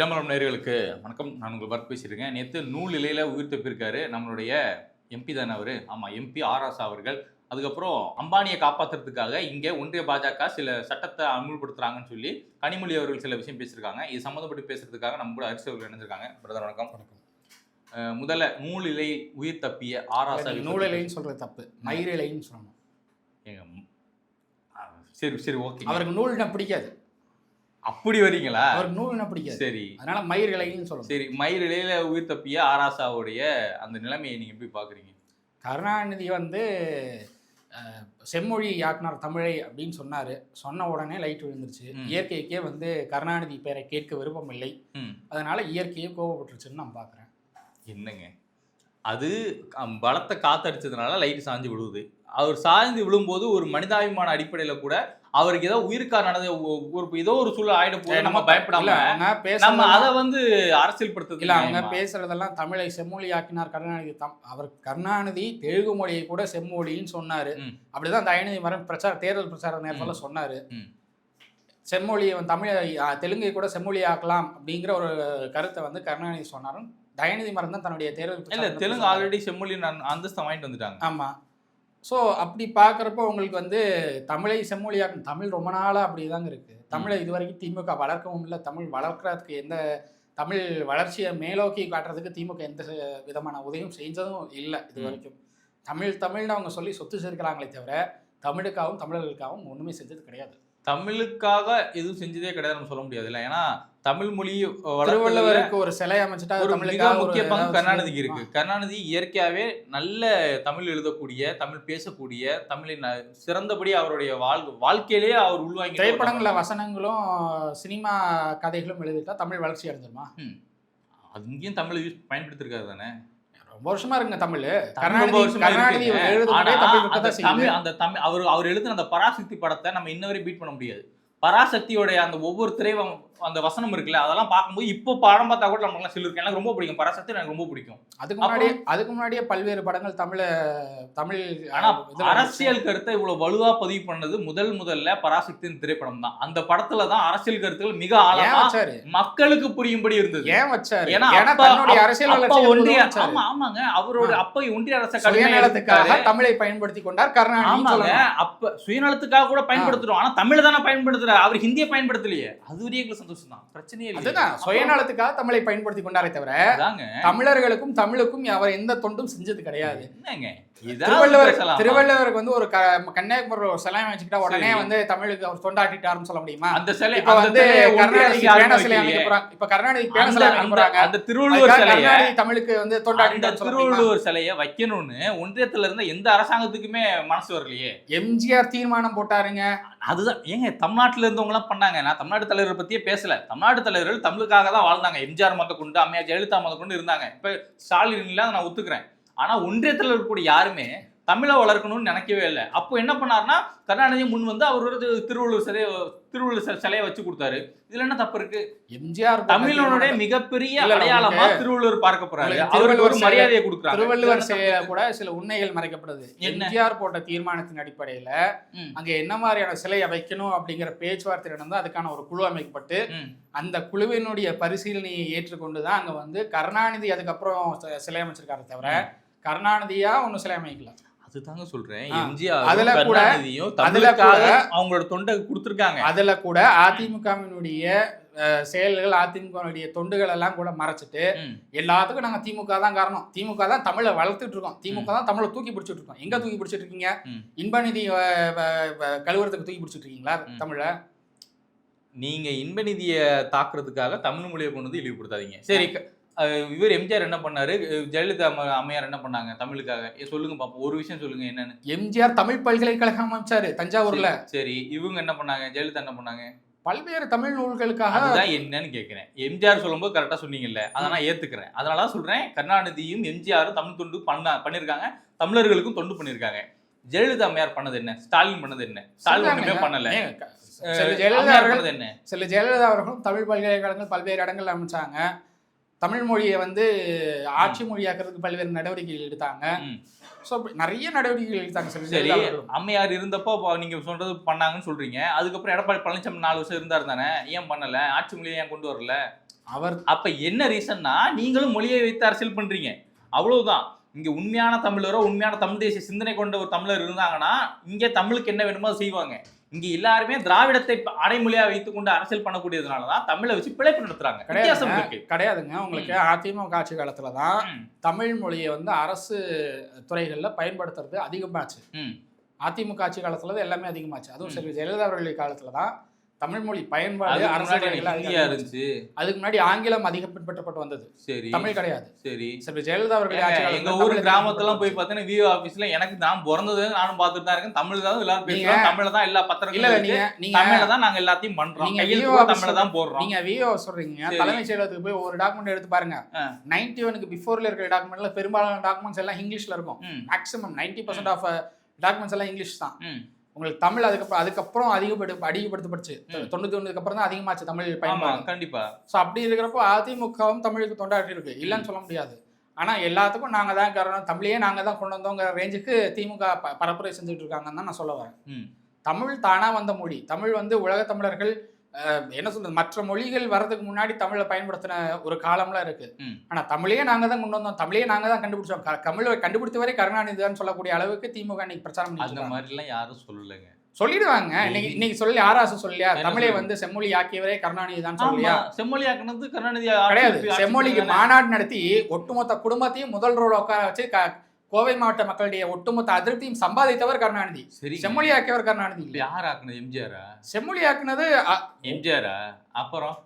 இளமரம் நேயர்களுக்கு வணக்கம். நான் உங்கள் பரத் பேசியிருக்கேன். நேற்று நூல் நிலையில் உயிர் தப்பியிருக்காரு நம்மளுடைய எம்பி தானே அவர். ஆமாம், எம்பி ஆராசா அவர்கள். அதுக்கப்புறம் அம்பானியை காப்பாற்றுறதுக்காக இங்கே ஒன்றிய பாஜக சில சட்டத்தை அமுல்படுத்துறாங்கன்னு சொல்லி கனிமொழி அவர்கள் சில விஷயம் பேசியிருக்காங்க. இது சம்மந்தப்பட்டு பேசுறதுக்காக நம்ம கூட அரிசி அவர்கள் இணைஞ்சிருக்காங்க. பிரதர் வணக்கம். முதல்ல நூல் இலை உயிர் தப்பிய ஆராசா. நூல் இலைன்னு சொல்றது தப்பு, மயிர் இலைன்னு சொல்லணும். சரி சரி, ஓகே. அவருக்கு நூல்னா பிடிக்காது. அப்படி வரீங்களா? அவருக்கு நூல்னா பிடிக்காது. சரி, அதனால மயிர் இலைன்னு சொல்லணும். சரி, மயிர் இலையில உயிர் தப்பிய ஆராசாவுடைய அந்த நிலைமையை நீங்க எப்படி பாக்குறீங்க? கருணாநிதி வந்து செம்மொழி ஆக்கினார் தமிழை அப்படின்னு சொன்னாரு. சொன்ன உடனே லைட் விழுந்துருச்சு. இயற்கைக்கே வந்து கருணாநிதி பேரை கேட்க விருப்பம் இல்லை, அதனால இயற்கையே கோபப்பட்டுருச்சுன்னு நான் பாக்குறேன். என்னங்க அது? பலத்தை காத்தடிச்சதுனால லைட் சாஞ்சு விழுவுது. அவர் சாய்ந்து விழும்போது ஒரு மனிதாபிமான அடிப்படையில கூட அவருக்கு ஏதோ உயிருக்கா நடந்த ஒரு ஏதோ ஒரு சூழல் ஆயிட போது நம்ம பயப்படாம நம்ம அதை வந்து அரசியல் படுத்துறது இல்ல. அவங்க பேசுறதெல்லாம் தமிழை செம்மொழி ஆக்கினார் கருணாநிதி. அவர் கருணாநிதி தெலுங்கு மொழியை கூட செம்மொழின்னு சொன்னாரு. அப்படிதான் தயநிதி மரம் தேர்தல் பிரச்சார நேரத்துல சொன்னாரு. செம்மொழியை தமிழை தெலுங்கை கூட செம்மொழி ஆக்கலாம் அப்படிங்கிற ஒரு கருத்தை வந்து கருணாநிதி சொன்னாரும். தயநிதி மரம் தான் தன்னுடைய தேர்தல் தெலுங்கு ஆல்ரெடி செம்மொழி அந்தஸ்தை வாங்கிட்டு வந்துட்டாங்க. ஆமா. ஸோ அப்படி பார்க்குறப்போ உங்களுக்கு வந்து தமிழை செம்மொழியாக்கும். தமிழ் ரொம்ப நாளாக அப்படி தாங்க இருக்குது. தமிழை இது வரைக்கும் திமுக வளர்க்கவும் இல்லை. தமிழ் வளர்க்குறதுக்கு எந்த தமிழ் வளர்ச்சியை மேலோக்கி காட்டுறதுக்கு திமுக எந்த விதமான உதவியும் செஞ்சதும் இல்லை இது வரைக்கும். தமிழ்னு அவங்க சொல்லி சொத்து சேர்க்கிறாங்களே தவிர தமிழுக்காகவும் தமிழர்களுக்காகவும் ஒன்றுமே செஞ்சது கிடையாது. தமிழுக்காக எதுவும் செஞ்சதே கிடையாது நம்ம சொல்ல முடியாது இல்லை. ஏன்னா தமிழ் மொழி திருவள்ளுவருக்கு ஒரு சிலை அமைச்சிட்டா மிக முக்கிய பங்கு கருணாநிதிக்கு இருக்கு. கருணாநிதி இயற்கையாகவே நல்ல தமிழ் எழுதக்கூடிய, தமிழ் பேசக்கூடிய, தமிழின் சிறந்தபடி அவருடைய வாழ்க்கையிலேயே அவர் உள்வாங்கி திரைப்படங்கள வசனங்களும் சினிமா கதைகளும் எழுதிட்டா தமிழ் வளர்ச்சி அடைஞ்சிருமா? அது இங்கேயும் தமிழ் பயன்படுத்திருக்காரு தானே. ரொம்ப வருஷமா இருக்குங்க தமிழ். அவர் எழுதின அந்த பராசக்தி படத்தை நம்ம இன்ன வரை பீட் பண்ண முடியாது. பராசக்தியோட அந்த ஒவ்வொரு அந்த வசனம் இருக்குல்ல, அதெல்லாம் பார்க்கும்போது இப்போ படம் பார்த்தா கூட நமக்கு சிலருக்கு எனக்கு ரொம்ப பிடிக்கும். பராசக்தி எனக்கு ரொம்ப பிடிக்கும். அதுக்கு முன்னாடியே பல்வேறு படங்கள் தமிழ் ஆனா அரசியல் கருத்தை இவ்வளவு வலுவா பதிவு பண்ணது முதல்ல பராசக்தியின் திரைப்படம் தான். அந்த படத்துல தான் அரசியல் கருத்துகள் மிக ஆழமா மக்களுக்கு புரியும்படி இருந்தது. ஏன் வச்சாரு? ஏன்னா ஆமாங்க, அவரோட அப்ப ஒன்றிய அரசு சுயநலத்துக்காக தமிழை பயன்படுத்தி கொண்டார் கருணாநிதி. அப்ப சுயநலத்துக்காக கூட பயன்படுத்துறோம், ஆனா தமிழ் தானே பயன்படுத்துற. அவர் ஹிந்தியை பயன்படுத்தலையே, அது ஒரு சந்தோஷம் தான், பிரச்சனையே இல்லை. சுயநலத்துக்காக தமிழை பயன்படுத்தி கொண்டாரே தவிர தமிழர்களுக்கும் தமிழுக்கும் அவர் எந்த தொண்டும் செஞ்சது கிடையாது. திருவள்ளுவருக்கு வந்து ஒரு கன்னியாகுமரி ஒரு சிலை வச்சுக்கிட்டா உடனே வந்து தமிழுக்கு அவர் தொண்டாட்டிட்டாருன்னு சொல்ல முடியுமா? அந்த சிலை இப்ப வந்து கருணாநிதி பேன சிலை அமைக்க போறாங்க. இப்ப கருணாநிதி பேன சிலை அமைக்க போறாங்க. அந்த திருவள்ளுவர் சிலையை தமிழுக்கு வந்து தொண்டாட்டிட்டார். திருவள்ளுவர் சிலையை வைக்கணும்னு ஒன்றியத்துல இருந்த எந்த அரசாங்கத்துக்குமே மனசு வரலையே. எம்ஜிஆர் தீர்மானம் போட்டாருங்க. அதுதான் ஏங்க தமிழ்நாட்டுல இருந்தவங்க எல்லாம் பண்ணாங்க. நான் தமிழ்நாட்டு தலைவரை பத்தியே பேசல. தமிழ்நாட்டு தலைவர்கள் தமிழுக்காக தான் வாழ்ந்தாங்க. எம்ஜிஆர் மொத்த கொண்டு, அம்மையார் ஜெயலலிதா மொத்த கொண்டு இருந்தாங்க. இப்ப ஸ்டாலின் இல்லாத நான் ஒத்துக்கிறேன். ஆனா ஒன்றியத்தில் இருக்கக்கூடிய யாருமே தமிழை வளர்க்கணும்னு நினைக்கவே இல்லை. அப்போ என்ன பண்ணாருன்னா கருணாநிதி முன் வந்து அவர் ஒரு திருவள்ளுவர் சிலையை வச்சு கொடுத்தாரு. இதுல என்ன தப்பு இருக்கு? எம்ஜிஆர் தமிழனுடைய மிகப்பெரிய அடையாளமா திருவள்ளுவர் பார்க்கப்படுறாரு. அவருக்கு ஒரு மரியாதையை கொடுக்குறாரு. திருவள்ளுவர் சிலையில கூட சில உண்மைகள் மறைக்கப்படுது. எம்ஜிஆர் போட்ட தீர்மானத்தின் அடிப்படையில அங்க என்ன மாதிரியான சிலையை வைக்கணும் அப்படிங்கிற பேச்சுவார்த்தை நடந்து அதுக்கான ஒரு குழு அமைக்கப்பட்டு அந்த குழுவினுடைய பரிசீலனையை ஏற்றுக்கொண்டுதான் அங்க வந்து கருணாநிதி அதுக்கப்புறம் சிலை அமைச்சிருக்காரு தவிர கருணாநிதியா ஒன்னும் சிலை அமைக்கல. அதுதாங்க சொல்றேன். எம்ஜிஆர் அவங்களோட தொண்டை கொடுத்துருக்காங்க. அதுல கூட அதிமுகவினுடைய செயல்கள், அதிமுகவினுடைய தொண்டுகள் எல்லாம் கூட மறைச்சிட்டு எல்லாத்துக்கும் நாங்க திமுக தான் காரணம், திமுக தான் தமிழை வளர்த்துட்டு இருக்கோம், திமுக தான் தமிழை தூக்கி பிடிச்சிட்டு இருக்கோம். எங்க தூக்கி பிடிச்சிட்டு இருக்கீங்க? இன்பநிதி கழுவுறதுக்கு தூக்கி பிடிச்சிட்டு இருக்கீங்களா தமிழ? நீங்க இன்பநிதியை தாக்குறதுக்காக தமிழ் மொழியை கொண்டு வந்து இழிவுபடுத்தாதீங்க. சரி, இவர் எம்ஜிஆர் என்ன பண்ணாரு, ஜெயலலிதா அம்மையார் என்ன பண்ணாங்க தமிழுக்காக? சொல்லுங்க பாப்போம், ஒரு விஷயம் சொல்லுங்க. என்னன்னு? எம்ஜிஆர் தமிழ் பல்கலைக்கழகம் அமைச்சாரு தஞ்சாவூர்ல. சரி, இவங்க என்ன பண்ணாங்க? ஜெயலலிதா என்ன பண்ணாங்க? பல்வேறு தமிழ் நூல்களுக்காக. அதுதான் என்னன்னு கேட்கிறேன். எம்ஜிஆர் சொல்லும்போது கரெக்டா சொன்னீங்கல்ல, அதை நான் ஏத்துக்கிறேன். அதனாலதான் சொல்றேன், கருணாநிதியும் எம்ஜிஆரும் தமிழ் தொண்டு பண்ணிருக்காங்க, தமிழர்களுக்கும் தொண்டு பண்ணிருக்காங்க. ஜெயலலிதா அம்மையார் பண்ணது என்ன? ஸ்டாலின் பண்ணது என்ன? ஸ்டாலின் ஒண்ணுமே பண்ணல. சில ஜெயலலிதா அவர்களும் தமிழ் பல்கலைக்கழகங்கள் பல்வேறு இடங்கள் அமைச்சாங்க. தமிழ் மொழியை வந்து ஆட்சி மொழியாக்குறதுக்கு பல்வேறு நடவடிக்கைகள் எடுத்தாங்க. ஸோ நிறைய நடவடிக்கைகள் எடுத்தாங்க. சரி, அம்மையார் இருந்தப்போ நீங்க சொல்றது பண்ணாங்கன்னு சொல்றீங்க. அதுக்கப்புறம் எடப்பாடி பழனிசாமி 4 வருஷம் இருந்தாரு தானே, ஏன் பண்ணல? ஆட்சி மொழியை ஏன் கொண்டு வரல? அவர் அப்ப என்ன ரீசன்னா நீங்களும் மொழியை வைத்து அரசியல் பண்றீங்க, அவ்வளவுதான். இங்க உண்மையான தமிழரோ உண்மையான தமிழ் தேசிய சிந்தனை கொண்ட ஒரு தமிழர் இருந்தாங்கன்னா இங்க தமிழுக்கு என்ன வேணுமோ அதை செய்வாங்க. இங்க எல்லாருமே திராவிடத்தை அடைமொழியா வைத்துக் கொண்டு அரசியல் பண்ணக்கூடியதுனாலதான் தமிழை வச்சு பிழைப்பு நடத்துறாங்க. வித்தியாசம் இருக்கு. கிடையாதுங்க. உங்களுக்கு அதிமுக ஆட்சி காலத்துல தான் தமிழ் மொழியை வந்து அரசு துறைகள்ல பயன்படுத்துறது அதிகமாச்சு. அதிமுக ஆட்சி காலத்துல எல்லாமே அதிகமாச்சு. அதுவும் சரி, ஜெயலலிதா அவர்களுடைய காலத்துல தான் தமிழ் மொழி பயன்பாடு அரசு இருந்துச்சு. அதுக்கு முன்னாடி ஆங்கிலம் அதிகம் பின்பற்றப்பட்டு வந்தது. சரி, தமிழ் கிடையாது. சரி, ஜெயலலிதா அவர்கள் எங்க ஊர் கிராமத்துல போய் பார்த்தீங்கன்னா விஓ ஆபீஸ்ல எனக்கு நான் பிறந்தது நானும் பார்த்துட்டு தான் இருக்கேன். தமிழ் தான் எல்லாரும் பேசுறோம், தமிழ்ல தான் எல்லா பத்திரங்களும் நீங்க தமிழ்ல தான் நாங்க எல்லாத்தையும் பண்றோம், தமிழ்ல தான் போடுறோம். நீங்க விஓ சொல்றீங்க, தலைமைச் செயலகத்துக்கு போய் ஒரு டாக்குமெண்ட் எடுத்து பாருங்க. 91க்கு பிஃபோர்ல இருக்கிற டாக்குமெண்ட்ல பெரும்பாலான டாக்குமெண்ட்ஸ் எல்லாம் இங்கிலீஷ்ல இருக்கும். மேக்ஸிமம் 90% ஆஃப் டாக்குமெண்ட்ஸ் எல்லாம் இங்கிலீஷ் தான். உங்களுக்கு தமிழ் அதுக்கப்புறம் அதிகப்படுத்தப்பட்டுச்சு. 91க்கு அப்புறம் தான் அதிகமாச்சு தமிழ் பயன்பாடு. கண்டிப்பா. ஸோ அப்படி இருக்கிறப்போ அதிமுகவும் தமிழுக்கு தொண்டாற்றி இருக்கு, இல்லைன்னு சொல்ல முடியாது. ஆனா எல்லாத்துக்கும் நாங்க தான் காரணம், தமிழையே நாங்க தான் கொண்டு வந்தோங்கிற ரேஞ்சுக்கு திமுக பரப்புரை செஞ்சுட்டு இருக்காங்கன்னு தான் நான் சொல்ல வரேன். தமிழ் தானா வந்த மொழி. தமிழ் வந்து உலக தமிழர்கள் என்ன சொல்றது, மற்ற மொழிகள் வர்றதுக்கு முன்னாடி தமிழை பயன்படுத்தின ஒரு காலம்லாம் இருக்கு. ஆனா தமிழையே நாங்க தான் கொண்டு வந்தோம், தமிழையே நாங்க தான் கண்டுபிடிச்சோம், தமிழை கண்டுபிடித்த வரை கருணாநிதி தான் சொல்லக்கூடிய அளவுக்கு திமுக இன்னைக்கு பிரச்சாரம் பண்ணி அந்த மாதிரி எல்லாம் யாரும் சொல்லலைங்க. சொல்லிடுவாங்க. இன்னைக்கு சொல்லி ஆராசு சொல்லியா தமிழை வந்து செம்மொழி ஆக்கியவரே கருணாநிதி தான் சொல்லியா? செம்மொழி ஆக்கினது கருணாநிதி கிடையாது. செம்மொழிக்கு மாநாடு நடத்தி ஒட்டுமொத்த குடும்பத்தையும் முதல் ரோல உட்கார வச்சு கோவை மாவட்ட மக்களுடைய ஒட்டுமொத்த அதிருப்தியும் சம்பாதித்தவர் கருணாநிதி. செம்மொழி ஆக்கியவர் கருணாநிதி. யார் ஆக்குனது? எம்ஜிஆரா? செம்மொழி ஆக்குனது எம்ஜிஆரா? அப்புறம்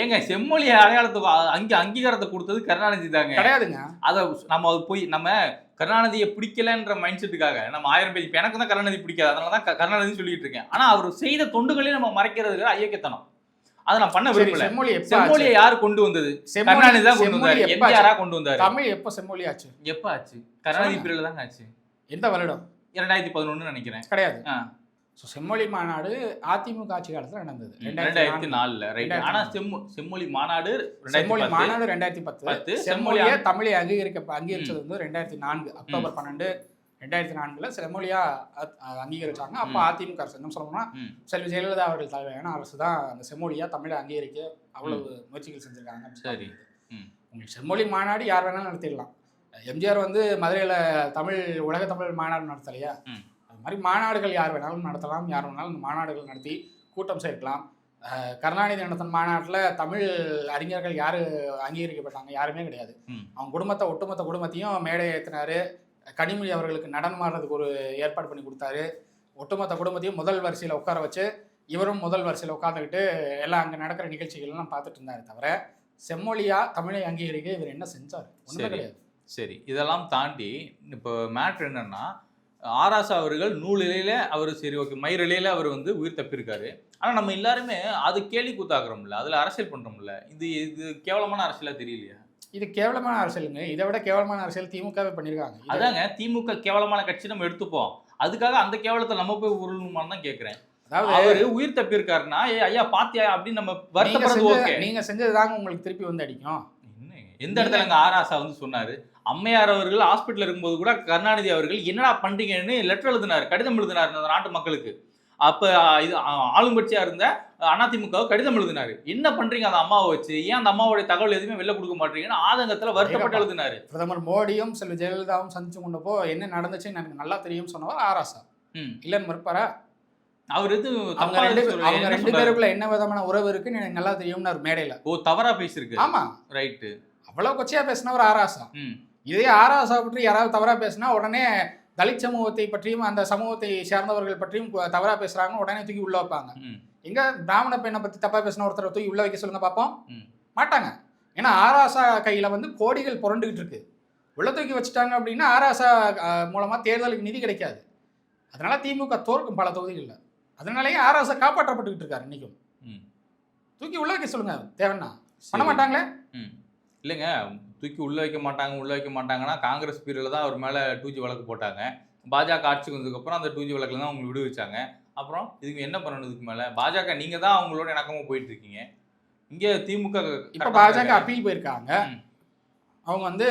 ஏங்க செம்மொழி அடையாளத்துக்கு அங்கீகாரத்தை கொடுத்தது கருணாநிதி தாங்க. கிடையாதுங்க. அதை நம்ம போய் நம்ம கருணாநிதியை பிடிக்கலன்ற மைண்ட் செட்டுக்காக நம்ம 1000 பேர், இப்ப எனக்கு தான் கருணாநிதி பிடிக்காது, அதனாலதான் கருணாநிதி சொல்லிட்டு இருக்கேன். ஆனா அவர் செய்த தொண்டுகளையும் நம்ம மறைக்கிறதுக்கு ஐயக்கத்தனம். அதை நான் பண்ண விரும்பல. செம்மொழியை யாரு கொண்டு வந்தது? கருணாநிதி தான் கொண்டு வந்தாரு. எம்ஜிஆரா கொண்டு வந்தாரு. தமிழ் எப்ப செம்மொழி ஆச்சு? எப்ப ஆச்சு? கருணாநிதி பீரியட்ல தாங்க ஆச்சு. எந்த வருடம்? 2011 நினைக்கிறேன். கிடையாது. செம்மொழி மாநாடு அதிமுக ஆட்சி காலத்துல நடந்தது 2004. ரைட். ஆனா செம்மொழி மாநாடு 2010. செம்மொழியை தமிழை அங்கீகரிச்சது வந்து 2004 அக்டோபர் 12 2004 செம்மொழியா அங்கீகரிச்சாங்க. அப்போ அதிமுக அரசு என்ன சொல்லணும்னா செல்வி ஜெயலலிதா அவர்கள் தலைமையான அரசு தான் அந்த செம்மொழியா தமிழை அங்கீகரிக்க அவ்வளவு முயற்சிகள் செஞ்சிருக்காங்க. சரி, உங்களுக்கு செம்மொழி மாநாடு யார் வேணாலும் நடத்திடலாம். எம்ஜிஆர் வந்து மதுரையில உலக தமிழ் மாநாடு நடத்தலையா? அது மாதிரி மாநாடுகள் யார் வேணாலும் நடத்தலாம், யார் வேணாலும் இந்த மாநாடுகள் நடத்தி கூட்டம் சேர்க்கலாம். கருணாநிதி நடத்தின மாநாட்டில் தமிழ் அறிஞர்கள் யாரு அங்கீகரிக்கப்பட்டாங்க? யாருமே கிடையாது. அவங்க ஒட்டுமொத்த குடும்பத்தையும் மேடை ஏற்றினாரு. கனிமொழி அவர்களுக்கு நடனம் ஆடுறதுக்கு ஒரு ஏற்பாடு பண்ணி கொடுத்தாரு. ஒட்டுமொத்த குடும்பத்தையும் முதல் வரிசையில் உட்கார வச்சு இவரும் முதல் வரிசையில் உட்காந்துக்கிட்டு எல்லாம் அங்கே நடக்கிற நிகழ்ச்சிகள்லாம் பார்த்துட்டு இருந்தாரு. தவிர செம்மொழியா தமிழை அங்கீகரிக்க இவர் என்ன செஞ்சார்? ஒன்றும் கிடையாது. சரி, இதெல்லாம் தாண்டி இப்போ மேட்ரு என்னன்னா, ஆராசா அவர்கள் நூலிலையில அவர் சரி ஓகே மயிரிலையில அவர் வந்து உயிர் தப்பியிருக்காரு. ஆனால் நம்ம எல்லாருமே அது கேலி கூத்தாக்குறோம்ல, அதில் அரசியல் பண்ணுறோம்ல. இது கேவலமான அரசியலாக தெரியலையா? இது கேவலமான அரசியலுங்க. இதை விட கேவலமான அரசியல் திமுகவே பண்ணியிருக்காங்க. அதாங்க, திமுக கேவலமான கட்சி நம்ம எடுத்துப்போம், அதுக்காக அந்த கேவலத்தை நம்ம போய் உருளுமான்னு தான் கேட்குறேன். அதாவது அவரு உயிர் தப்பியிருக்காருன்னா ஐயா பாத்தியா அப்படின்னு நம்ம வருத்தப்படுறது ஓகே. நீங்க செஞ்சதுதாங்க உங்களுக்கு திருப்பி வந்து அடிக்கும். எந்த இடத்துல எங்க ஆராசா வந்து சொன்னாரு, அம்மையார் அவர்கள் ஹாஸ்பிட்டல் இருக்கும்போது கூட கருணாநிதி அவர்கள் என்னடா பண்றீங்கன்னு லெட்டர் எழுதினார், கடிதம் எழுதினார் அந்த நாட்டு மக்களுக்கு. அப்ப இது ஆளுங்கட்சியா இருந்த அதிமுக கடிதம் எழுதினாரு, என்ன பண்றீங்க அந்த அம்மாவை வச்சு, ஏன் அந்த அம்மாவுடைய தகவல் எதுவுமே வெளில கொடுக்க மாட்டீங்கன்னு ஆதங்கத்துல வருத்தப்பட்டு எழுதினாரு. பிரதமர் மோடியும் செல்வி ஜெயலலிதாவும் சந்திச்சு கொண்டப்போ என்ன நடந்துச்சுன்னு எனக்கு நல்லா தெரியும் சொன்னவர் ஆராசா. இல்லன்னு மறுப்பாரா? அவர் இது அவங்க ரெண்டு பேருக்குள்ள என்ன விதமான உறவு இருக்குன்னு எனக்கு நல்லா தெரியும்னு ஒரு மேடையில தவறா பேசிருக்கு. ஆமா, ரைட்டு. அவ்வளவு கொச்சையா பேசினவர் ஆராசா. இதே ஆராசா பற்றி யாராவது தவறா பேசினா உடனே தலித் சமூகத்தை பற்றியும் அந்த சமூகத்தை சேர்ந்தவர்கள் பற்றியும் தவறா பேசுறாங்க, உடனே தூக்கி உள்ள வைப்பாங்க. எங்க பிராமண பெண்ணை பத்தி தப்பா பேசின ஒருத்தரை தூக்கி உள்ள வைக்க சொல்லுங்க பாப்போம். மாட்டாங்க. ஏன்னா ஆராசா கையில வந்து கோடிகள் புரண்டுகிட்டு இருக்கு. உள்ள தூக்கி வச்சுட்டாங்க அப்படின்னா ஆராசா மூலமா தேர்தலுக்கு நிதி கிடைக்காது. அதனால திமுக தோற்கும் பல தொகுதிகள்ல. அதனாலயே ஆராசா காப்பாற்றப்பட்டுக்கிட்டு இருக்காரு இன்னைக்கும். தூக்கி உள்ள வைக்க சொல்லுங்க தேவைன்னா. பண்ண மாட்டாங்களே. இல்லைங்க, தூக்கி உள்ள வைக்க மாட்டாங்கன்னா காங்கிரஸ் பீரியட்ல தான் அவர் மேல 2G வழக்கு போட்டாங்க. பாஜக ஆட்சிக்கு வந்ததுக்கப்புறம் அந்த 2G வழக்குல தான் அவங்க விடுவிச்சாங்க. அப்புறம் இதுக்கு என்ன பண்ணணும்? இதுக்கு மேல பாஜக நீங்க தான் அவங்களோட இணக்கமா போயிட்டு இருக்கீங்க. இங்க திமுக இப்ப பாஜக அப்பீல் போயிருக்காங்க. அவங்க வந்து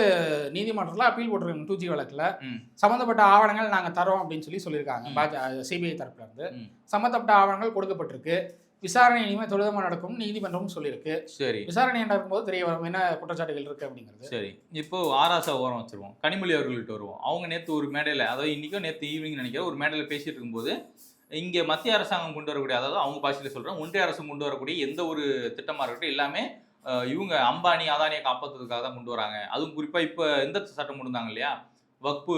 நீதிமன்றத்தில் அப்பீல் போட்டிருக்காங்க 2G வழக்குல. சம்மந்தப்பட்ட ஆவணங்கள் நாங்கள் தரோம் அப்படின்னு சொல்லியிருக்காங்க. சிபிஐ தரப்புல இருந்து சம்மந்தப்பட்ட ஆவணங்கள் கொடுக்கப்பட்டிருக்கு. விசாரணை இனிமேல் துரிதமாக நடக்கும் நீதிமன்றமும் சொல்லியிருக்கு. சரி விசாரணை நடக்கும்போது தெரிய வரும் என்ன குற்றச்சாட்டுகள் இருக்கு அப்படிங்கிறது. சரி. இப்போ ஆராசா ஓரம் வச்சிருவோம். கனிமொழி அவர்கள்ட்ட வருவோம். அவங்க நேத்து ஒரு மேடையில, அதாவது இன்னைக்கோ நேத்து ஈவினிங் நினைக்கிறேன், ஒரு மேடையில பேசிட்டு இருக்கும்போது, இங்க மத்திய அரசாங்கம் கொண்டு வரக்கூடிய, அதாவது அவங்க பாஷையில சொல்றேன், ஒன்றிய அரசு கொண்டு வரக்கூடிய எந்த ஒரு திட்டமா இருக்கட்டும் எல்லாமே இவங்க அம்பானி அதானியை காப்பாற்றுறதுக்காக தான் கொண்டு வராங்க. அதுவும் குறிப்பா இப்ப இந்த சட்டம் கொண்டு வந்தாங்க இல்லையா, வக்பு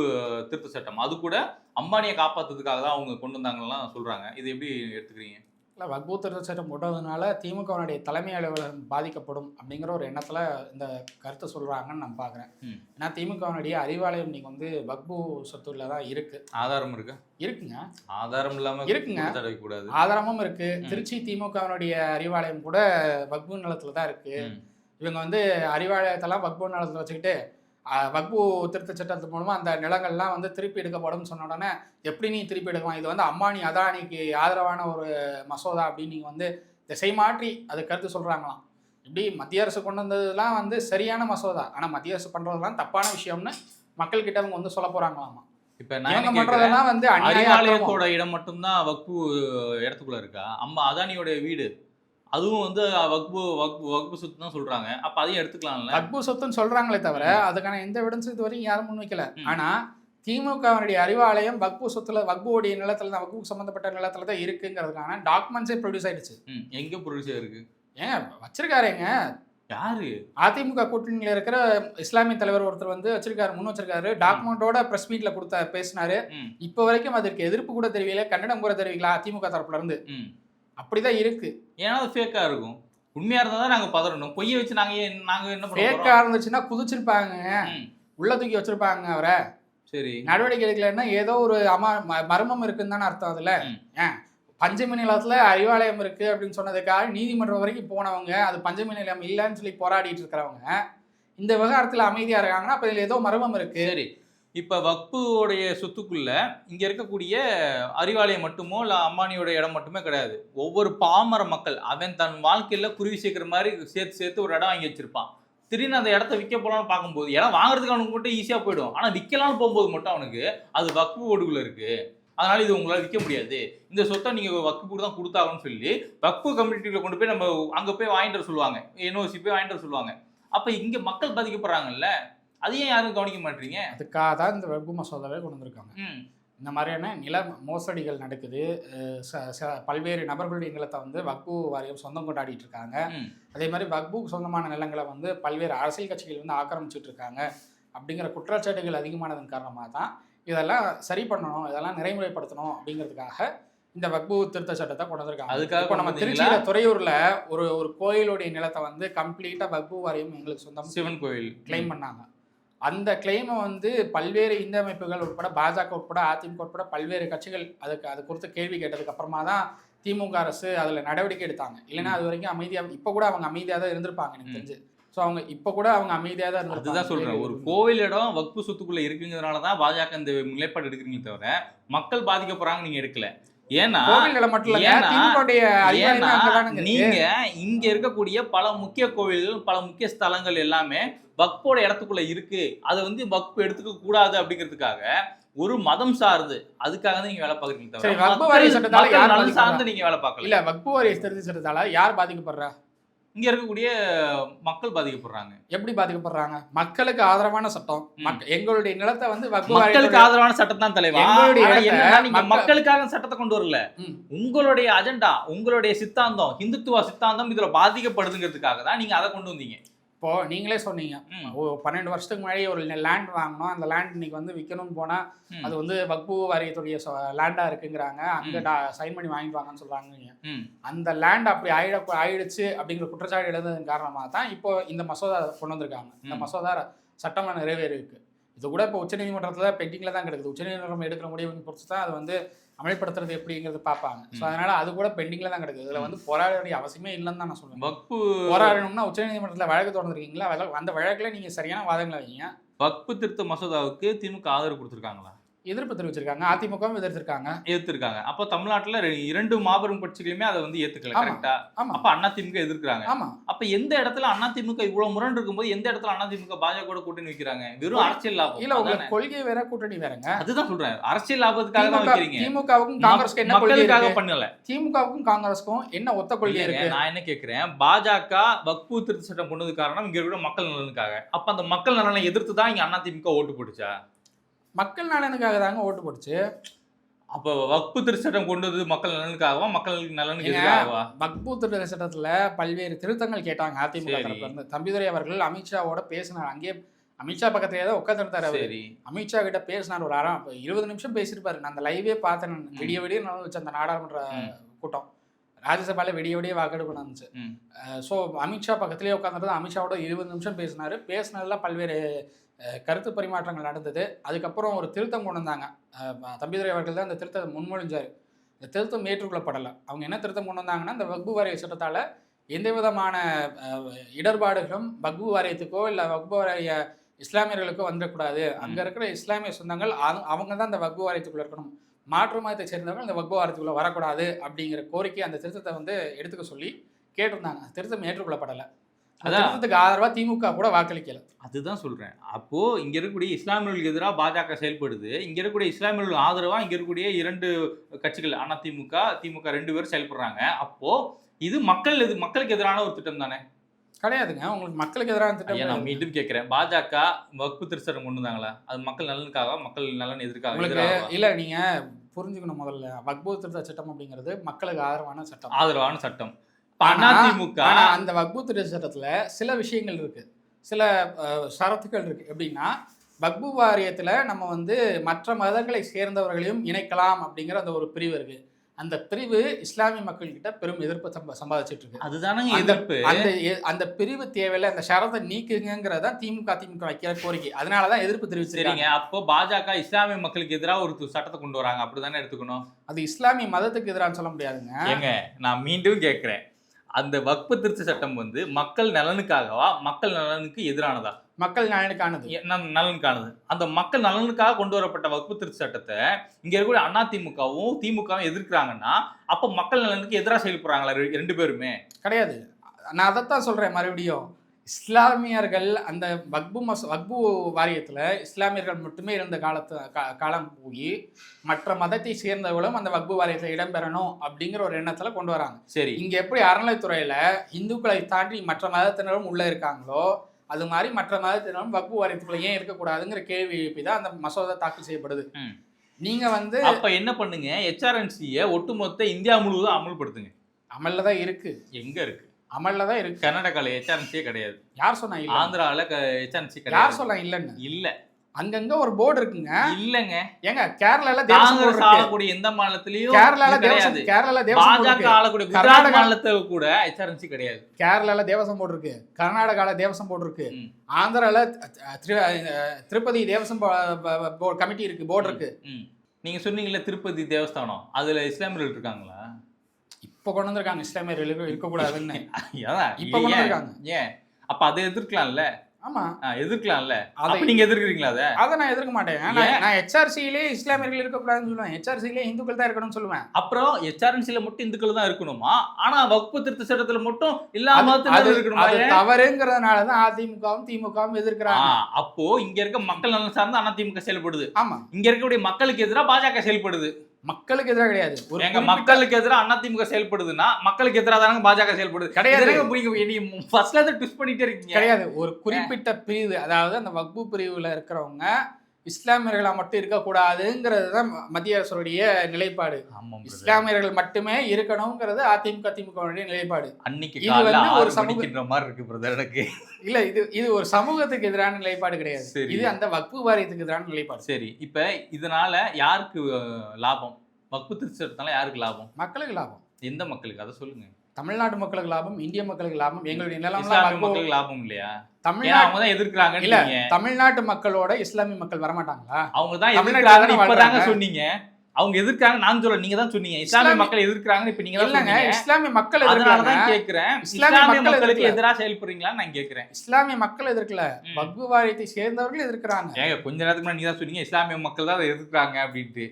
திருத்த சட்டம், அது கூட அம்பானியை காப்பாற்றுறதுக்காக தான் அவங்க கொண்டு வந்தாங்கலாம் சொல்றாங்க. இது எப்படி எடுத்துக்கிறீங்க? இல்லை, வக்பு திருத்த சட்டம் போட்டதுனால திமுகவினுடைய தலைமை அலுவலகம் பாதிக்கப்படும் அப்படிங்கிற ஒரு எண்ணத்தில் இந்த கருத்தை சொல்கிறாங்கன்னு நான் பார்க்குறேன். ஏன்னா திமுகவினுடைய அறிவாலயம் இன்னைக்கு வந்து வக்பு சொத்துல தான் இருக்கு. ஆதாரம் இருக்கு? இருக்குங்க. ஆதாரம் இல்லாமல் இருக்குங்க, கூடாது. ஆதாரமும் இருக்கு. திருச்சி திமுகவினுடைய அறிவாலயம் கூட வக்பு நிலத்துல தான் இருக்கு. இவங்க வந்து அறிவாலயத்தெல்லாம் வக்பு நிலத்தில் வச்சுக்கிட்டு வக்பு திருத்த சட்டத்தின் மூலமா அந்த நிலங்கள்லாம் வந்து திருப்பி எடுக்கப்படும் சொன்ன உடனே எப்படி நீ திருப்பி எடுக்கலாம், இது வந்து அம்பானி அதானிக்கு ஆதரவான ஒரு மசோதா அப்படின்னு நீங்கள் வந்து திசை மாற்றி அது கருத்து சொல்கிறாங்களாம். இப்படி மத்திய அரசு கொண்டு வந்ததுலாம் வந்து சரியான மசோதா, ஆனால் மத்திய அரசு பண்ணுறதுலாம் தப்பான விஷயம்னு மக்கள்கிட்ட அவங்க வந்து சொல்ல போகிறாங்களாமா. இப்போ இவங்க பண்ணுறதெல்லாம் வந்து அறிவாலயத்தோட இடம் மட்டும்தான் வக்பு இடத்துக்குள்ள இருக்கா? அதானியோட வீடு அதுவும் வந்து வக்பு சொத்து தான் சொல்றாங்க. அப்ப அதையும் எடுத்துக்கலாம்ல. வக்பு சொத்துன்னு சொல்றாங்களே தவிர அதுக்கான எந்த எவிடன்ஸும் இது வரைக்கும் யாரும் முன் வைக்கல. ஆனா திமுகவினுடைய அறிவாலயம் வக்பு சொத்துல, வக்புடைய நிலத்துல தான், வக்பு சம்பந்தப்பட்ட நிலத்துல தான் இருக்குங்கிறதுக்கான டாக்குமெண்ட்ஸே ப்ரொடியூஸ் ஆயிடுச்சு. எங்க ப்ரொடியூஸ் ஆயிருக்கு? ஏன் வச்சிருக்காருங்க, யாரு? அதிமுக கூட்டணியில இருக்கிற இஸ்லாமிய தலைவர் ஒருத்தர் வந்து வச்சிருக்காரு, முன் வச்சிருக்காரு. டாக்குமெண்டோட பிரஸ் மீட்ல கொடுத்த பேசினாரு. இப்ப வரைக்கும் அதற்கு எதிர்ப்பு கூட தெரியல, கண்டனம் கூட தெரிவிக்கல அதிமுக தரப்புல இருந்து. அப்படிதான் இருக்கு. ஏன்னா அது ஃபேக்கா இருக்கும். உண்மையா இருந்தா தான் நாங்க பதறணும். பொய்ய வச்சு நாங்க என்ன பண்ணுவோம்? ஃபேக்கா இருந்துச்சுன்னா குதிச்சிருப்பாங்க, உள்ள தூக்கி வச்சிருப்பாங்க அவரை. சரி, நடவடிக்கை எடுக்கலன்னா ஏதோ ஒரு மர்மம் இருக்குன்னு தானே அர்த்தம். அதுல பஞ்சமி நிலத்துல அறிவாலயம் இருக்கு அப்படின்னு சொன்னதுக்காக நீதிமன்றம் வரைக்கும் போனவங்க, அது பஞ்சமி நிலம் இல்லைன்னு சொல்லி போராடிட்டு இருக்கிறவங்க இந்த விவகாரத்துல அமைதியா இருக்காங்கன்னா அப்ப இதுல ஏதோ மர்மம் இருக்கு. சரி, இப்போ வக்புடைய சொத்துக்குள்ள இங்க இருக்கக்கூடிய அறிவாலயம் மட்டுமோ இல்லை அம்பானியோட இடம் மட்டுமே கிடையாது. ஒவ்வொரு பாமர மக்கள் அவன் தன் வாழ்க்கையில குருவி சேர்க்கிற மாதிரி சேர்த்து ஒரு இடம் வாங்கி வச்சிருப்பான். திடீர்னு அந்த இடத்த விற்க போலான்னு பார்க்கும்போது இடம் வாங்குறதுக்கு அவனுக்கு மட்டும் ஈஸியாக போயிடும். ஆனால் விற்கலான்னு போகும்போது மட்டும் அவனுக்கு அது வக்பு ஓடுக்குள்ள இருக்கு, அதனால இது உங்களால் விற்க முடியாது, இந்த சொத்தை நீங்கள் வக்புக்கு தான் கொடுத்தாங்கன்னு சொல்லி வக்பு கம்யூனிட்டியில் கொண்டு போய் நம்ம அங்கே போய் வாங்கிட்டு வர சொல்லுவாங்க, என்ஓசி போய் வாங்கிட்டு வர சொல்லுவாங்க. அப்போ இங்கே மக்கள் பாதிக்கப்படுறாங்கல்ல, அதையும் யாரும் கவனிக்க மாட்டீங்க. அதுக்காக தான் இந்த வக்பு மசோதாவே கொண்டு வந்திருக்காங்க. இந்த மாதிரியான நில மோசடிகள் நடக்குது, பல்வேறு நபர்களுடைய நிலத்தை வந்து வக்பு வாரியம் சொந்தம் கொண்டாடிட்டு இருக்காங்க. அதே மாதிரி வக்புக்கு சொந்தமான நிலங்களை வந்து பல்வேறு அரசியல் கட்சிகள் வந்து ஆக்கிரமிச்சுட்டு இருக்காங்க அப்படிங்கிற குற்றச்சாட்டுகள் அதிகமானதன் காரணமாக தான் இதெல்லாம் சரி பண்ணணும், இதெல்லாம் நிறைமுறைப்படுத்தணும் அப்படிங்கிறதுக்காக இந்த வக்பு திருத்த சட்டத்தை கொண்டு வந்திருக்காங்க. அதுக்காக நம்ம திருச்சியில துறையூர்ல ஒரு கோயிலுடைய நிலத்தை வந்து கம்ப்ளீட்டா வக்பு வாரியம் எங்களுக்கு சொந்தம் சிவன் கோயில் கிளைம் பண்ணாங்க. அந்த கிளைமை வந்து பல்வேறு இந்து அமைப்புகள் உட்பட, பாஜக உட்பட, அதிமுக உட்பட பல்வேறு கட்சிகள் அது குறித்து கேள்வி கேட்டதுக்கு அப்புறமா தான் திமுக அரசு அதில் நடவடிக்கை எடுத்தாங்க. இல்லைன்னா அது வரைக்கும் அமைதியாக, இப்போ கூட அவங்க அமைதியாக தான் இருந்திருப்பாங்க எனக்கு தெரிஞ்சு. ஸோ அவங்க இப்போ கூட அவங்க அமைதியாக தான் இருந்திருப்பாங்க. அதுதான் சொல்கிறேன், ஒரு கோவில் இடம் வக்பு சொத்துக்குள்ளே இருக்குங்கிறதுனால தான் பாஜக இந்த நிலைப்பாடு எடுக்கிறீங்க தவிர மக்கள் பாதிக்கப்படுறாங்க நீங்கள் எடுக்கல. ஏன்னா நீங்க இங்க இருக்கக்கூடிய பல முக்கிய கோவில்கள், பல முக்கிய ஸ்தலங்கள் எல்லாமே வக்போட இடத்துக்குள்ள இருக்கு, அதை வந்து வக்பு எடுத்துக்க கூடாது அப்படிங்கிறதுக்காக ஒரு மதம் சார்ந்து அதுக்காக தான் நீங்க வேலை பாக்குறீங்க தவிர வக்பு வாரிய சட்டத்தால நலன் சார்ந்து நீங்க வேலை பார்க்கல. இல்ல, வக்பு வாரிய திருத்த சட்டத்தால யார் பாதிக்கப்படுறா? இங்க இருக்கக்கூடிய மக்கள் பாதிக்கப்படுறாங்க. எப்படி பாதிக்கப்படுறாங்க? மக்களுக்கு ஆதரவான சட்டம், எங்களுடைய நிலத்தை வந்து மக்களுக்கு ஆதரவான சட்டம் தான் தலைவா. நீங்க மக்களுக்காக சட்டத்தை கொண்டு வரல, உங்களுடைய அஜெண்டா, உங்களுடைய சித்தாந்தம், இந்துத்துவ சித்தாந்தம் இதுல பாதிக்கப்படுதுங்கிறதுக்காக தான் நீங்க அதை கொண்டு வந்தீங்க. இப்போ நீங்களே சொன்னீங்க 12 வருஷத்துக்கு முன்னாடி ஒரு லேண்ட் வாங்கினோம், அந்த லேண்ட் இன்னைக்கு வந்து விற்கணும்னு போனா அது வந்து வக்பு வாரியத்துடைய லேண்டா இருக்குங்கிறாங்க, அங்க சைன் பண்ணி வாங்கிட்டு வாங்கன்னு சொல்றாங்க. அந்த லேண்ட் அப்படி ஆயிடுச்சு அப்படிங்கிற குற்றச்சாட்டு எழுந்ததன் காரணமாக தான் இப்போ இந்த மசோதா கொண்டு வந்திருக்காங்க. இந்த மசோதா சட்டமாக நிறைவேறிருக்கு. இது கூட இப்போ உச்சநீதிமன்றத்தில் பெண்டிங்கில் தான் கிடக்குது. உச்சநீதிமன்றம் எடுக்கிற முடிவுன்னு பொறுத்து தான் அது வந்து அமல்படுத்துறது எப்படிங்கிறது பார்ப்பாங்க. ஸோ அதனால அது கூட பெண்டிங்கில் தான் கிடக்குது. இதில் வந்து போராட வேண்டிய அவசியமே இல்லைன்னு தான் நான் சொல்லுவேன். வக்பு போராடணும்னா உச்சநீதிமன்றத்தில் வழக்கு தொடர்ந்துருக்கீங்களா, அந்த வழக்கில் நீங்கள் சரியான வாதங்களை வைங்க. வக்பு திருத்த மசோதாவுக்கு திமுக ஆதரவு கொடுத்துருக்காங்களா? எதிர்ப்பு தெரிவிச்சிருக்காங்க. அதிமுகவும் எதிர்த்திருக்காங்க. எதிர்த்திருக்காங்க. அப்போ தமிழ்நாட்டுல 2 மாபெரும் கட்சிகளுமே அதை வந்து ஏத்துக்கல. ஆமா, கரெக்ட்டா? ஆமா, அப்ப அதிமுக எதிர்க்கிறாங்க. ஆமா. அப்ப எந்த இடத்துல அதிமுக இவ்வளவு முரண் இருக்கும்போது எந்த இடத்துல அதிமுக பாஜக கூட கூட்டணி வைக்கிறாங்க? வெறும் அரசியல் லாபம். இல்ல உங்களுக்கு அதானே? கொள்கை வேற, கூட்டணி வேறங்க. அதுதான் சொல்றேன். அரசியல் லாபத்துக்காக தான் வைக்கிறீங்க. திமுகவுக்கும் காங்கிரஸ்க்கு என்ன கொள்கை மக்களுக்காக இருக்கு? பண்ணல. திமுகவுக்கும் காங்கிரஸ்க்கும் என்ன ஒத்த கொள்கை இல்லைங்க, இருக்கு? நான் என்ன கேட்கிறேன், பாஜக வக்பு திருத்த சட்டம் கொண்டது காரணம் இங்க இருக்கிற மக்கள் நலனுக்காக. அப்ப அந்த மக்கள் நலனை எதிர்த்து தான் இங்க அதிமுக ஓட்டு போட்டுச்சா? மக்கள் நலனுக்காக தாங்க ஓட்டு போட்டுச்சு. அப்ப வக்பு திருத்த சட்டம் கொண்டது மக்கள் நலனுக்காகவா, மக்கள் நலனுக்கு ஏங்க, எதிராகவா? வக்பு திருத்த சட்டத்துல பல்வேறு திருத்தங்கள் கேட்டாங்க அதிமுக சரி. தரப்புல இருந்து. தம்பிதுரை அவர்கள் அமித்ஷாவோட பேசினார். அங்கேயே அமித்ஷா பக்கத்துலயே தான் உட்காந்துருந்தாரு அவரு. சரி. அமித்ஷா கிட்ட பேசினார் ஒரு 20 நிமிஷம் பேசியிருப்பாரு. நான் அந்த லைவே பார்த்தேன். விடிய விடிய நடந்துச்சு அந்த நாடாளுமன்ற கூட்டம். ராஜ்யசபால விடிய விடிய வாக்கெடுப்பு நடந்துச்சு. ஸோ அமித்ஷா பக்கத்துலேயே உட்காந்துட்டு அமித்ஷாவோட 20 நிமிஷம் பேசினாரு. பேசினதுல பல்வேறு கருத்து பரிமாற்றங்கள் நடந்தது. அதுக்கப்புறம் ஒரு திருத்தம் கொண்டு வந்தாங்க. தம்பிதுரை அவர்கள் தான் அந்த திருத்தத்தை முன்மொழிஞ்சார். இந்த திருத்தம் ஏற்றுக்கொள்ளப்படலை. அவங்க என்ன திருத்தம் கொண்டு வந்தாங்கன்னா, இந்த வக்பு வாரிய சட்டத்தால் எந்த விதமான இடர்பாடுகளும் வக்பு வாரியத்துக்கோ இல்லை வக்பு வாரிய இஸ்லாமியர்களுக்கோ வந்துடக்கூடாது. அங்கே இருக்கிற இஸ்லாமிய சொந்தங்கள் அவங்க தான் இந்த வக்பு வாரியத்துக்குள்ளே இருக்கணும். மாற்று மதத்தை சேர்ந்தவர்கள் இந்த வக்பு வாரியத்துக்குள்ளே வரக்கூடாது அப்படிங்கிற கோரிக்கை அந்த திருத்தத்தை வந்து எடுத்துக்க சொல்லி கேட்டிருந்தாங்க. திருத்தம் ஏற்றுக்கொள்ளப்படலை. திருத்தத்துக்கு ஆதரவா திமுக கூட வாக்களிக்கல. அதுதான் சொல்றேன். அப்போ இங்க இருக்கக்கூடிய இஸ்லாமியர்களுக்கு எதிராக பாஜக செயல்படுது. இங்க இருக்கக்கூடிய இஸ்லாமியர்களுக்கு ஆதரவா இங்க இருக்கக்கூடிய 2 கட்சிகள் அதிமுக, திமுக 2 பேரும் செயல்படுறாங்க. அப்போ இது மக்களுக்கு எதிரான ஒரு திட்டம் தானே? கிடையாதுங்க. உங்களுக்கு மக்களுக்கு எதிரான திட்டம். நான் மீண்டும் கேட்கிறேன், பாஜக வக்பு திருத்தம் கொண்டு வந்தாங்களா, அது மக்கள் நலனுக்காக, மக்கள் நலன் உங்களுக்கு இல்ல, நீங்க புரிஞ்சுக்கணும். முதல்ல வக்பு திருத்த சட்டம் அப்படிங்கிறது மக்களுக்கு ஆதரவான சட்டம். அதிமுக அந்த வக்பு திருத்த சட்டத்துல சில விஷயங்கள் இருக்கு, சில ஷரத்துக்கள் இருக்கு. எப்படின்னா, வக்பு வாரியத்துல நம்ம வந்து மற்ற மதங்களை சேர்ந்தவர்களையும் இணைக்கலாம் அப்படிங்கிற அந்த ஒரு பிரிவு இருக்கு. அந்த பிரிவு இஸ்லாமிய மக்கள் கிட்ட பெரும் எதிர்ப்பு சம்பாதிச்சிட்டு இருக்கு. அதுதானங்க எதிர்ப்பு. அந்த பிரிவு தேவையில்லை, அந்த ஷரத்தை நீக்குங்கிறதா திமுக வைக்கிற கோரிக்கை. அதனாலதான் எதிர்ப்பு தெரிவிச்சிருக்காங்க. அப்போ பாஜக இஸ்லாமிய மக்களுக்கு எதிராக ஒரு சட்டத்தை கொண்டு வராங்க, அப்படிதானே எடுத்துக்கணும். அது இஸ்லாமிய மதத்துக்கு எதிரான்னு சொல்ல முடியாதுங்க. ஏங்க, நான் மீண்டும் கேட்கிறேன், அந்த வக்பு திருத்த சட்டம் வந்து மக்கள் நலனுக்காகவா, மக்கள் நலனுக்கு எதிரானதா? மக்கள் நலனுக்கானது. நலனுக்கானது. அந்த மக்கள் நலனுக்காக கொண்டு வரப்பட்ட வக்பு திருத்த சட்டத்தை இங்க இருக்கக்கூடிய அதிமுகவும் திமுகவும் எதிர்க்கிறாங்கன்னா, அப்ப மக்கள் நலனுக்கு எதிராக செயல்படுறாங்களா 2 பேருமே? கிடையாது. நான் அதைத்தான் சொல்றேன் மறுபடியும். இஸ்லாமியர்கள் அந்த வக்பு வாரியத்தில் இஸ்லாமியர்கள் மட்டுமே இருந்த காலம் போய் மற்ற மதத்தை சேர்ந்தவர்களும் அந்த வக்பு வாரியத்தில் இடம்பெறணும் அப்படிங்கிற ஒரு எண்ணத்தில் கொண்டு வராங்க. சரி, இங்கே எப்படி அறநிலைத்துறையில் இந்துக்களை தாண்டி மற்ற மதத்தினரும் உள்ளே இருக்காங்களோ, அது மாதிரி மற்ற மதத்தினரும் வக்பு வாரியத்துக்குள்ள ஏன் இருக்கக்கூடாதுங்கிற கேள்வி எழுப்பி தான் அந்த மசோதா தாக்கல் செய்யப்படுது. நீங்க வந்து அப்ப என்ன பண்ணுங்க, HRNC-ய ஒட்டுமொத்த இந்தியா முழுவதும் அமல்படுத்துங்க. அமல்ல தான் இருக்கு. எங்க இருக்கு? அமல்ல தான் இருக்கு. கர்நாடகால HRNC-யே கிடையாது. யார் சொன்னா இல்ல? ஆந்திரால HRNC கிடையாது. யார் சொன்னா இல்லன்னு? இல்ல, அங்கங்க ஒரு போர்டு இருக்குங்க. இல்லங்க, ஏங்க கேரளால தேவசம் போர்டு இருக்கு. ஆளக்கூடிய எந்த மாநிலத்திலயும் கேரளால தேவசம் பாஜக ஆளக்கூடிய குஜராத் மாநிலத்துல கூட HRNC கிடையாது. கேரளால தேவசம் போர்டு இருக்கு, கர்நாடகால தேவசம் போர்டு இருக்கு, ஆந்திரால திருப்பதி தேவசம் கமிட்டி இருக்கு, போர்டு இருக்கு. நீங்க சொன்னீங்கல்ல திருப்பதி தேவஸ்தானம், அதுல இஸ்லாமியர்கள் இருக்காங்களா? இப்ப கொண்டு வந்திருக்காங்க இஸ்லாமியர்கள் இருக்கக்கூடாதுன்னு. இப்ப கொண்டு வந்திருக்காங்க. ஏன் அப்ப அதை எதிர்க்கலாம்ல? ஆமா, எதிர்க்கலாம்ல. அப்ப நீங்க எதிர்க்கிறீங்களா? அதை நான் எதிர்க்க மாட்டேன். நான் HRC-லே இஸ்லாமியர்கள் இருக்கக்கூடாதுன்னு சொல்லுவேன். HRC-லே இந்துக்கள் தான் இருக்கணும்னு சொல்லுவேன். அப்புறம் HRNC-ல மட்டும் இந்துக்கள் தான் இருக்கணுமா? ஆனா வக்பு திருத்த சட்டத்துல மட்டும் இல்லாம இருக்கணுமா? அது தவறுங்கிறதுனால தான் அதிமுகவும் திமுகவும் எதிர்க்கிறாங்க. அப்போ இங்க இருக்க மக்கள் நலன் சார்ந்து அதிமுக செயல்படுது. ஆமா, இங்க இருக்கக்கூடிய மக்களுக்கு எதிராக பாஜக செயல்படுது. மக்களுக்கு எதிராக கிடையாது. எங்க மக்களுக்கு எதிராக அதிமுக செயல்படுதுன்னா மக்களுக்கு எதிராக தானங்க பாஜக செயல்படுது. கிடையாது. ஃபர்ஸ்ட்ல இருந்து ட்விஸ்ட் பண்ணிட்டே இருக்கீங்க. கிடையாது. ஒரு குறிப்பிட்ட பிரிவு, அதாவது அந்த வக்பு பிரிவுல இருக்கிறவங்க இஸ்லாமியர்களா மட்டும் இருக்கக்கூடாதுங்கிறது தான் மத்திய அரசுடைய நிலைப்பாடு. இஸ்லாமியர்கள் மட்டுமே இருக்கணுங்கிறது அதிமுக திமுகவுடைய நிலைப்பாடு. அன்னைக்கு இது ஒரு சமூகத்தின்ற மாதிரி இருக்கு பிரதர் எனக்கு. இல்ல, இது ஒரு சமூகத்துக்கு எதிரான நிலைப்பாடு கிடையாது. இது அந்த வக்பு வாரியத்துக்கு எதிரான நிலைப்பாடு. சரி, இப்ப இதனால யாருக்கு லாபம்? வக்பு திருத்தத்தால யாருக்கு லாபம்? மக்களுக்கு லாபம். எந்த மக்களுக்கு அதை சொல்லுங்க. தமிழ்நாட்டு மக்களுக்கு லாபம், இந்திய மக்களுக்கு லாபம். எங்களுடைய நிலம் மக்களுக்கு லாபம் இல்லையா? தமிழ்நாடு தான் எதிர்க்கிறாங்க. இல்ல, தமிழ்நாட்டு மக்களோட இஸ்லாமிய மக்கள் வரமாட்டாங்களா? அவங்க தான் எதிர்க்கிறாங்க. இப்பதாங்க சொன்னீங்க. அவங்க எதிர்க்காங்க நான் சொல்ல, நீங்க தான் சொன்னீங்க இஸ்லாமிய மக்கள் எதிர்க்கிறாங்கன்னு. இப்ப நீங்க தான் இல்லங்க, சொன்னீங்க. இஸ்லாமிய மக்கள் அதனால எதிர்க்கல. தான் கேக்குறேன், இஸ்லாமிய இஸ்லாமிய மக்கள் மக்களுக்கு எதிர்க்கல. எதிரா செயல்படுறீங்களான்னு நான் கேக்குறேன். இஸ்லாமிய மக்கள் எதிர்க்கல, வக்ஃபு வாரியத்தை சேர்ந்தவர்கள் எதிர்க்கிறாங்க. ஏங்க கொஞ்ச நேரத்துக்கு முன்னாடி நீங்க தான் சொன்னீங்க இஸ்லாமிய மக்கள் தான் அதை எதிர்க்கிறாங்க அப்படின்ட்டு.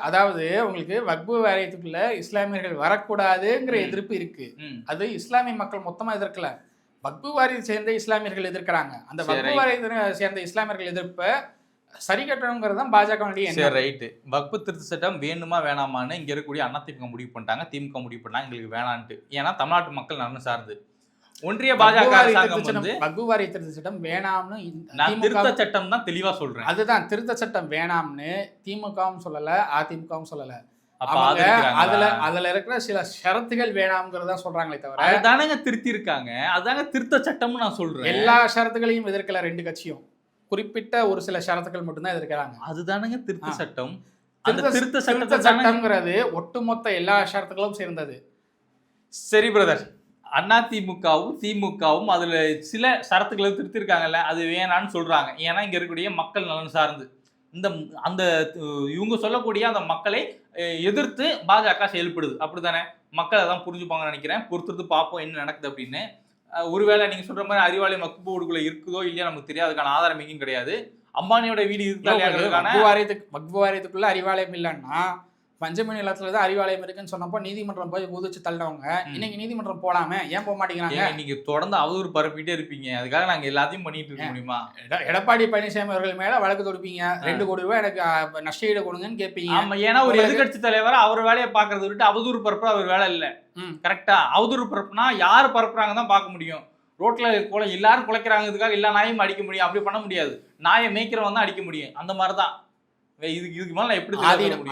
அதாவது உங்களுக்கு வக்ஃபு வாரியத்துக்குள்ள இஸ்லாமியர்கள் வரக்கூடாதுங்கிற எதிர்ப்பு இருக்கு. அது இஸ்லாமிய மக்கள் மொத்தமா எதிர்க்கல, வக்ஃபு வாரியத்தை சேர்ந்த இஸ்லாமியர்கள் எதிர்க்கிறாங்க. அந்த வக்ஃபு வாரியத்தை சேர்ந்த இஸ்லாமியர்கள் எதிர்ப்ப சரி கட்டணுங்கிறது தான் பாஜகவுடைய சரி ரைட்டு. வக்ஃபு திருத்த சட்டம் வேணுமா வேணாமான்னு இங்க இருக்கக்கூடிய அதிமுக முடிவு பண்ணிட்டாங்க, திமுக முடிவு பண்ணாங்க எங்களுக்கு வேணான்ட்டு. ஏன்னா தமிழ்நாட்டு மக்கள் நலன் சார்ந்து. ஒன்றிய பாஜக அரசாங்கம் வந்து வக்ஃபு வாரிய திருத்த சட்டம் வேணாம்னு நான் திருத்த சட்டம் தான் தெளிவா சொல்றேன். அதுதான் திருத்த சட்டம் வேணாம்னு திமுகவும் சொல்லல, அதிமுகவும் சொல்லல. அப்ப அதுல இருக்கிற சில ஷரத்துகள் வேணாம்ங்கிறதா சொல்றாங்களே தவிர அதுதானங்க திருத்தி இருக்காங்க. அதாங்க திருத்த சட்டம்னு நான் சொல்றேன். எல்லா ஷரத்துகளையும் எதிர்க்கல ரெண்டு கட்சியும், குறிப்பிட்ட ஒரு சில ஷரத்துகள் மட்டும்தான் எதிர்க்கிறாங்க. அதுதானங்க திருத்த சட்டம். அந்த திருத்த சட்டம்ங்கிறது ஒட்டுமொத்த எல்லா ஷரத்துகளும் சேர்ந்தது. சரி பிரதர், அதிமுகவும் திமுகவும் அதுல சில சரத்துக்களை திருத்திருக்காங்கல்ல, அது வேணான்னு சொல்றாங்க. ஏன்னா இங்க இருக்கக்கூடிய மக்கள் நலன் சார்ந்து இந்த அந்த இவங்க சொல்லக்கூடிய அந்த மக்களை எதிர்த்து பாஜக செயல்படுது. அப்படித்தானே? மக்கள் அதான் புரிஞ்சுப்பாங்கன்னு நினைக்கிறேன். பொறுத்திருந்து பார்ப்போம் என்ன நடக்குது அப்படின்னு. ஒருவேளை நீங்க சொல்ற மாதிரி அறிவாலயம் வக்ஃபு போர்டுக்குள்ள இருக்குதோ இல்லையா நமக்கு தெரியாது, அதுக்கான ஆதாரம் எங்கேயும் கிடையாது. அம்பானியோட வீடு வக்ஃபு வாரியத்துக்குள்ள அறிவாலயம் இல்லைன்னா பஞ்சமி நிலத்துல தான் அறிவாலயம் இருக்குன்னு சொன்னப்போ நீதிமன்றம் போய் குதிச்சு தள்ளவங்க இன்னைக்கு நீதிமன்றம் போலாமே, ஏன் போக மாட்டேங்கிறாங்க? நீங்க தொடர்ந்து அவதூறு பரப்பிட்டே இருப்பீங்க, அதுக்காக நாங்க எல்லாத்தையும் பண்ணிட்டு இருக்க முடியுமா? எடப்பாடி பழனிசாமி அவர்கள் மேல வழக்கு தொடுப்பீங்க, 2 கோடி ரூபாய் எனக்கு நஷ்டஈடு கொடுங்கன்னு கேட்பீங்க. ஆமா, ஏன்னா ஒரு எதிர்கட்சி தலைவர் அவர் வேலையை பாக்குறத விட்டு அவதூறு பரப்புற அவர் வேலை இல்ல. கரெக்டா? அவதூறு பரப்புனா யாரு பரப்புறாங்க தான் பார்க்க முடியும். ரோட்ல எல்லாரும் குலைக்கிறாங்கிறதுக்காக எல்லா நாயும் அடிக்க முடியும், அப்படி பண்ண முடியாது. நாயை மேய்க்கிறவன் தான் அடிக்க முடியும். அந்த மாதிரிதான் இதுக்கு மேல எப்படி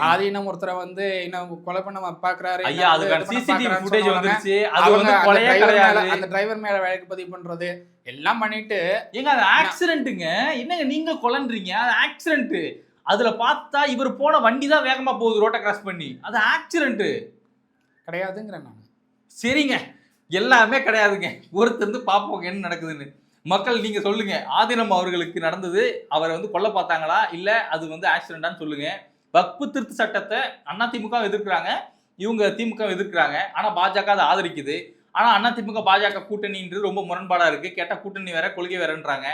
ஆதீனம் ஒருத்தரை வந்து இன்னும் கொலை பண்ண பாக்குறாரு. ஐயா, அதுக்கான சிசிடிவி ஃபுட்டேஜ் வந்துருச்சு. அது வந்து கொலையே கிடையாது. அந்த டிரைவர் மேல வழக்கு பதிவு பண்றது எல்லாம் பண்ணிட்டு ஏங்க அது ஆக்சிடென்ட்ங்க. என்னங்க நீங்க கொலைன்றீங்க? அது ஆக்சிடென்ட். அதுல பார்த்தா இவர் போன வண்டி தான் வேகமா போகுது ரோட்டை கிராஸ் பண்ணி, அது ஆக்சிடென்ட் கிடையாதுங்கிறேன் நான். சரிங்க, எல்லாமே கிடையாதுங்க. ஒருத்தருந்து பார்ப்போம் என்ன நடக்குதுன்னு. மக்கள் நீங்க சொல்லுங்க, ஆதீனம் அவர்களுக்கு நடந்தது அவரை வந்து கொல்ல பார்த்தாங்களா இல்ல அது வந்து ஆக்சிடென்டான்னு சொல்லுங்க. வக்ஃபு திருத்த சட்டத்தை அதிமுக எதிர்க்கிறாங்க, இவங்க திமுக எதிர்க்கிறாங்க. ஆனா பாஜக அதை ஆதரிக்குது. ஆனா அதிமுக பாஜக கூட்டணின்றது ரொம்ப முரண்பாடா இருக்கு. கேட்டா கூட்டணி வேற கொள்கை வேறன்றாங்க.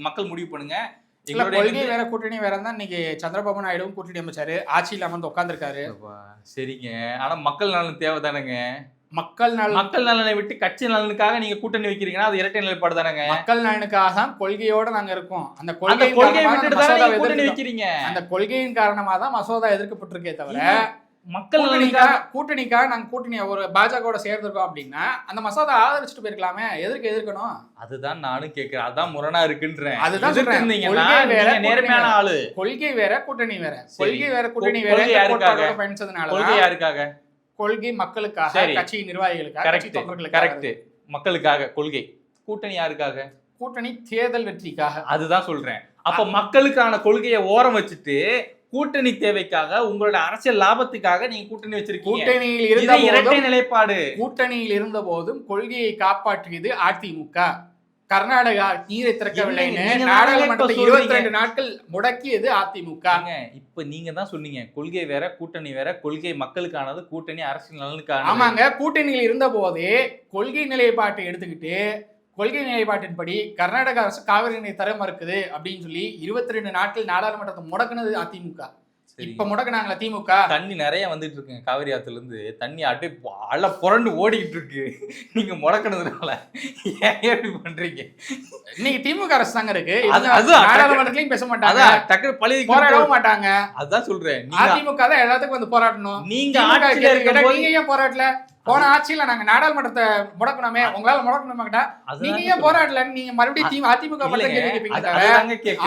மக்கள் முடிவு பண்ணுங்க. கொள்கை வேற கூட்டணி வேற தான். இன்னைக்கு சந்திரபாபு நாயுடுவும் கூட்டணி அமைச்சாரு, ஆட்சியில் அமர்ந்து உட்காந்துருக்காரு. சரிங்க, ஆனா மக்கள் நலன் தேவை தானேங்க. மக்கள் நலனை விட்டு கட்சி நலனுக்காக நீங்க கூட்டணி வைக்கிறீங்கன்னா அது இரட்டை நிலைப்பாடு தானங்க. மக்கள் நலனுக்காக தான் கொள்கையோட நாங்க இருக்கோம். அந்த கொள்கையை விட்டுட்டு தானே கூட்டணி வைக்கிறீங்க. அந்த கொள்கையின் காரணமா தான் மசோதா எதிர்க்கப்பட்டிருக்கே தவிர மக்கள் கூட்டணிக்காக நாங்க கூட்டணி ஒரு பாஜகவோட சேர்ந்திருக்கோம் அப்படின்னா அந்த மசோதா ஆதரிச்சுட்டு போயிருக்கலாமே, எதுக்கு எதிர்க்கணும்? அதுதான் நானும் கேட்கிறேன். அதான் முரணா இருக்குன்றேன். அதுதான் நேர்மையான ஆளு. கொள்கை வேற கூட்டணி வேற, கொள்கை வேற கூட்டணி வேற பயணிச்சதுனால கொள்கை யாருக்காக? கொள்கை மக்களுக்காக, கட்சி நிர்வாகிகளுக்காக, கட்சி தொண்டர்களுக்காக. கரெக்ட், மக்களுக்காக கொள்கை. கூட்டணி யாருக்காக? கூட்டணி தேர்தல் வெற்றிக்காக. அதுதான் சொல்றேன். அப்ப மக்களுக்கான கொள்கையை ஓரம் வச்சுட்டு கூட்டணி தேவைக்காக உங்களோட அரசியல் லாபத்துக்காக நீங்க கூட்டணி வச்சிருக்கீங்க. கூட்டணியில் இருந்த இரட்டை நிலைப்பாடு. கூட்டணியில் இருந்த போதும் கொள்கையை காப்பாற்றியது அதிமுக. கர்நாடகா நீரை திறக்கவில்லை, நாடாளுமன்றத்தை 22 நாட்கள் முடக்கியது அதிமுக. இப்ப நீங்க தான் சொன்னீங்க கொள்கை வேற கூட்டணி வேற. கொள்கை மக்களுக்கானது, கூட்டணி அரசியல் நலனுக்கான. ஆமாங்க, கூட்டணியில் இருந்த போதே கொள்கை நிலைப்பாட்டை எடுத்துக்கிட்டு கொள்கை நிலைப்பாட்டின்படி கர்நாடக அரசு காவிரி நீரை தர மறுக்குது அப்படின்னு சொல்லி 22 நாட்கள் நாடாளுமன்றத்தை முடக்குனது அதிமுக. இப்ப முடக்குனாங்களா திமுக? தண்ணி நிறைய வந்துட்டு இருக்குங்க காவிரி ஆத்துல இருந்து. தண்ணி அப்படியே அள்ள புரண்டு ஓடிக்கிட்டு இருக்கு. நீங்க முடக்கினதுனால ஏன் எப்படி பண்றீங்க? இன்னைக்கு திமுக அரசு தாங்க இருக்கு. நாடாளுமன்றத்திலையும் பேச மாட்டாங்க, டக்குனு பழி போராடவும் மாட்டாங்க. அதான் சொல்றேன், அதிமுக தான் எல்லாத்துக்கும் வந்து போராடணும். நீங்க நீங்க ஏன் போராடல? போன ஆட்சியில நாங்க நாடாளுமன்றத்தை முடக்கணுமே, உங்களால முடக்கணும் மாட்டா, நீங்க ஏன் போராடல? நீங்க மறுபடியும் அதிமுக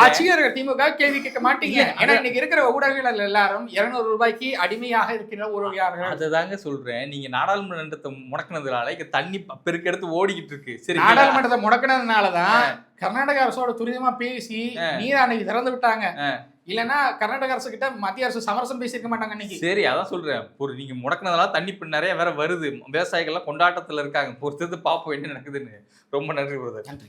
ஆட்சியர் திமுக கேள்வி கேட்க மாட்டீங்க. ஏன்னா இன்னைக்கு இருக்கிற ஊடகங்கள் எல்லாரும் 200 ரூபாய்க்கு அடிமையாக இருக்கிற ஊடகங்கள். அதுதாங்க சொல்றேன், நீங்க நாடாளுமன்றத்தை முடக்கினதுனால இங்க தண்ணி பெருக்கெடுத்து ஓடிக்கிட்டு இருக்கு. சரி, நாடாளுமன்றத்தை முடக்கினதுனாலதான் கர்நாடக அரசோட துரிதமா பேசி நீராணையை திறந்து விட்டாங்க. இல்லன்னா கர்நாடக அரசு கிட்ட மத்திய அரசு சமரசம் பேசியிருக்க மாட்டாங்க இன்னைக்கு. சரி, அதான் சொல்றேன், நீங்க முடக்கினதெல்லாம் தண்ணி நிறைய வேற வருது. விவசாயிகள் எல்லாம் கொண்டாட்டத்துல இருக்காங்க. பொறுத்தது பாப்போம் என்ன நடக்குதுன்னு. ரொம்ப நன்றி பிரதர். நன்றி.